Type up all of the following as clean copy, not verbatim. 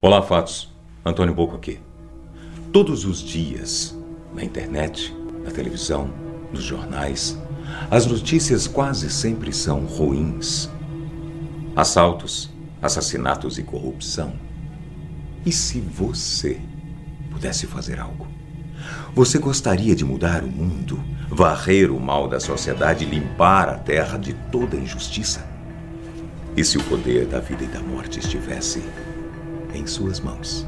Olá, Fatos. Antônio Boco aqui. Todos os dias, na internet, na televisão, nos jornais, as notícias quase sempre são ruins. Assaltos, assassinatos e corrupção. E se você pudesse fazer algo? Você gostaria de mudar o mundo, varrer o mal da sociedade e limpar a terra de toda injustiça? E se o poder da vida e da morte estivesse em suas mãos?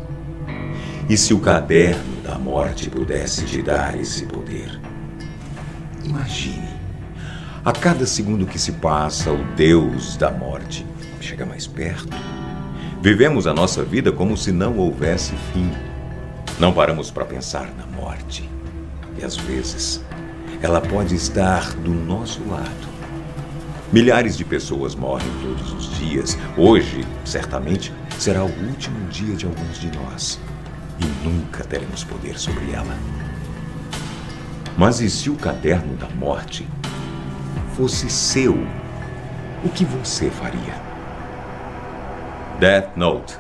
E se o caderno da morte pudesse te dar esse poder? Imagine, a cada segundo que se passa, o Deus da morte chega mais perto. Vivemos a nossa vida como se não houvesse fim. Não paramos para pensar na morte. E às vezes, ela pode estar do nosso lado. Milhares de pessoas morrem todos os dias. Hoje, certamente, será o último dia de alguns de nós. E nunca teremos poder sobre ela. Mas e se o caderno da morte fosse seu? O que você faria? Death Note.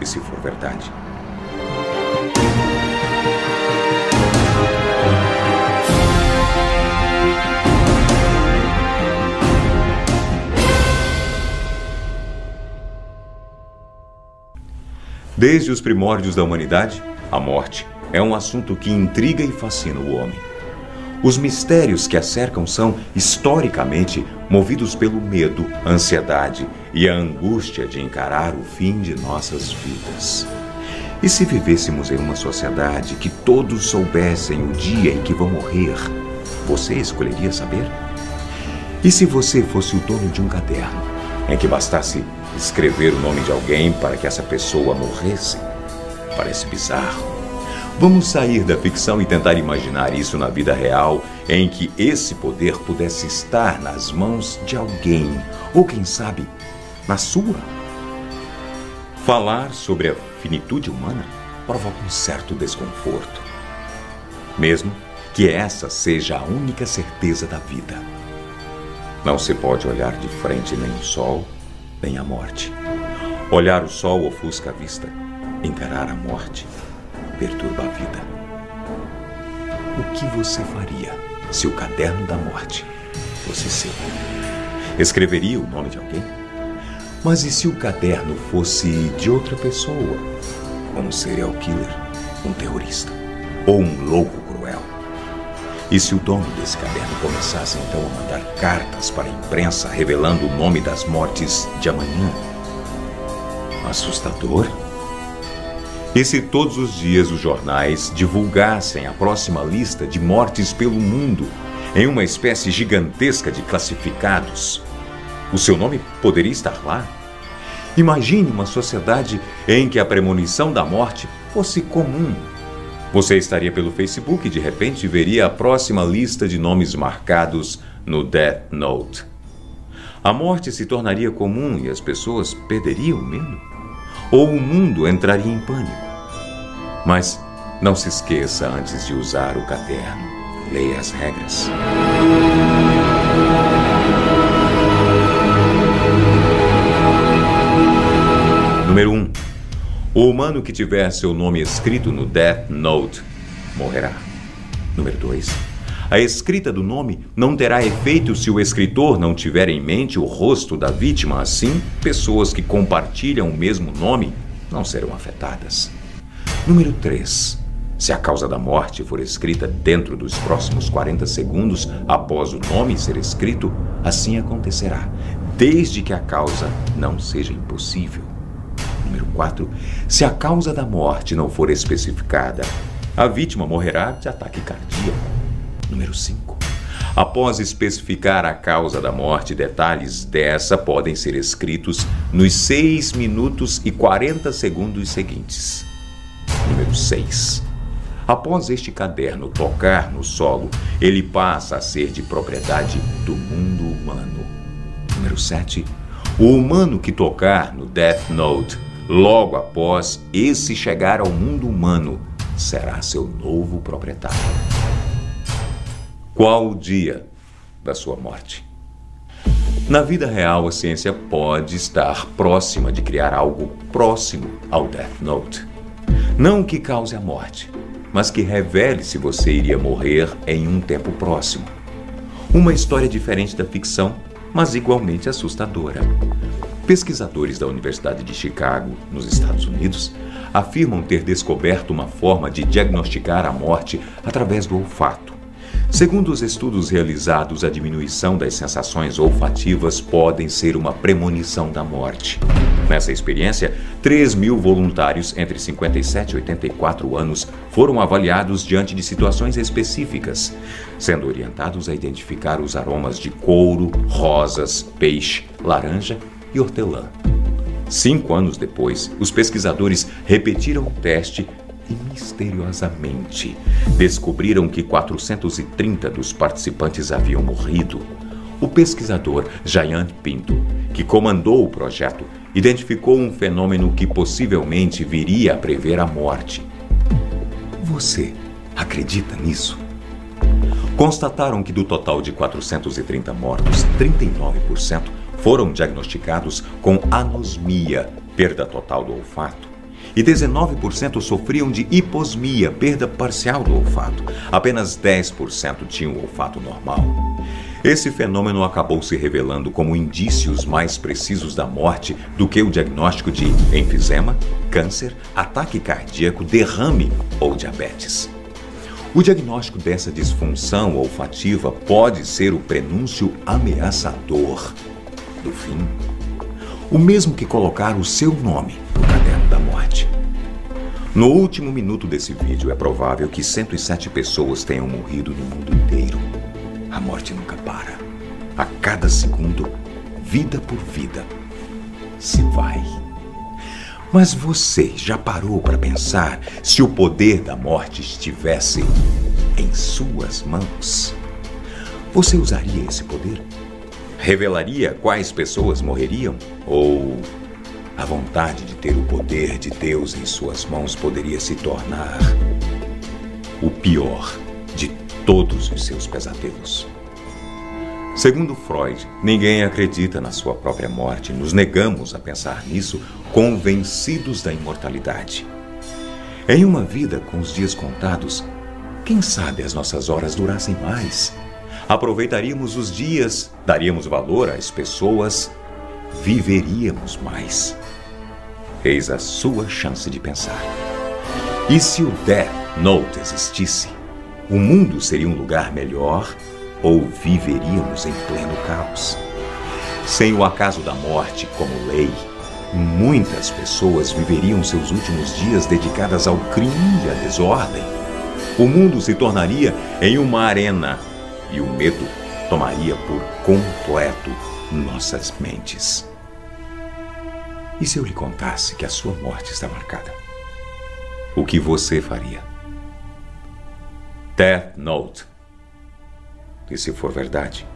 E se for verdade? Desde os primórdios da humanidade, a morte é um assunto que intriga e fascina o homem. Os mistérios que a cercam são, historicamente, movidos pelo medo, a ansiedade e a angústia de encarar o fim de nossas vidas. E se vivêssemos em uma sociedade que todos soubessem o dia em que vão morrer, você escolheria saber? E se você fosse o dono de um caderno, em que bastasse escrever o nome de alguém para que essa pessoa morresse? Parece bizarro. Vamos sair da ficção e tentar imaginar isso na vida real, em que esse poder pudesse estar nas mãos de alguém, ou quem sabe, na sua. Falar sobre a finitude humana provoca um certo desconforto, mesmo que essa seja a única certeza da vida. Não se pode olhar de frente nem o sol, nem a morte. Olhar o sol ofusca a vista. Encarar a morte perturba a vida. O que você faria se o caderno da morte fosse seu? Escreveria o nome de alguém? Mas e se o caderno fosse de outra pessoa? Um serial killer, um terrorista ou um louco cruel? E se o dono desse caderno começasse então a mandar cartas para a imprensa revelando o nome das mortes de amanhã? Assustador? E se todos os dias os jornais divulgassem a próxima lista de mortes pelo mundo em uma espécie gigantesca de classificados? O seu nome poderia estar lá? Imagine uma sociedade em que a premonição da morte fosse comum. Você estaria pelo Facebook e de repente veria a próxima lista de nomes marcados no Death Note. A morte se tornaria comum e as pessoas perderiam o medo? Ou o mundo entraria em pânico? Mas não se esqueça antes de usar o caderno. Leia as regras. Número 1. O humano que tiver seu nome escrito no Death Note morrerá. Número 2. A escrita do nome não terá efeito se o escritor não tiver em mente o rosto da vítima. Assim, pessoas que compartilham o mesmo nome não serão afetadas. Número 3. Se a causa da morte for escrita dentro dos próximos 40 segundos após o nome ser escrito, assim acontecerá, desde que a causa não seja impossível. Número 4. Se a causa da morte não for especificada, a vítima morrerá de ataque cardíaco. Número 5. Após especificar a causa da morte, detalhes dessa podem ser escritos nos 6 minutos e 40 segundos seguintes. Número 6. Após este caderno tocar no solo, ele passa a ser de propriedade do mundo humano. Número 7. O humano que tocar no Death Note logo após esse chegar ao mundo humano, será seu novo proprietário. Qual o dia da sua morte? Na vida real, a ciência pode estar próxima de criar algo próximo ao Death Note. Não que cause a morte, mas que revele se você iria morrer em um tempo próximo. Uma história diferente da ficção, mas igualmente assustadora. Pesquisadores da Universidade de Chicago, nos Estados Unidos, afirmam ter descoberto uma forma de diagnosticar a morte através do olfato. Segundo os estudos realizados, a diminuição das sensações olfativas podem ser uma premonição da morte. Nessa experiência, 3.000 voluntários entre 57 e 84 anos foram avaliados diante de situações específicas, sendo orientados a identificar os aromas de couro, rosas, peixe, laranja e hortelã. 5 anos depois, os pesquisadores repetiram o teste e, misteriosamente, descobriram que 430 dos participantes haviam morrido. O pesquisador Jaiant Pinto, que comandou o projeto, identificou um fenômeno que possivelmente viria a prever a morte. Você acredita nisso? Constataram que do total de 430 mortos, 39% foram diagnosticados com anosmia, perda total do olfato, e 19% sofriam de hiposmia, perda parcial do olfato. Apenas 10% tinham o olfato normal. Esse fenômeno acabou se revelando como indícios mais precisos da morte do que o diagnóstico de enfisema, câncer, ataque cardíaco, derrame ou diabetes. O diagnóstico dessa disfunção olfativa pode ser o prenúncio ameaçador do fim. O mesmo que colocar o seu nome no caderno da morte. No último minuto desse vídeo, é provável que 107 pessoas tenham morrido no mundo inteiro. A morte nunca para. A cada segundo, vida por vida, se vai. Mas você já parou para pensar se o poder da morte estivesse em suas mãos? Você usaria esse poder? Revelaria quais pessoas morreriam? Ou a vontade de ter o poder de Deus em suas mãos poderia se tornar o pior de todos os seus pesadelos? Segundo Freud, ninguém acredita na sua própria morte. Nos negamos a pensar nisso, convencidos da imortalidade. Em uma vida com os dias contados, quem sabe as nossas horas durassem mais? Aproveitaríamos os dias, daríamos valor às pessoas, viveríamos mais. Eis a sua chance de pensar. E se o Death Note existisse, o mundo seria um lugar melhor ou viveríamos em pleno caos? Sem o acaso da morte como lei, muitas pessoas viveriam seus últimos dias dedicadas ao crime e à desordem. O mundo se tornaria em uma arena e o medo tomaria por completo nossas mentes. E se eu lhe contasse que a sua morte está marcada? O que você faria? Death Note. E se for verdade,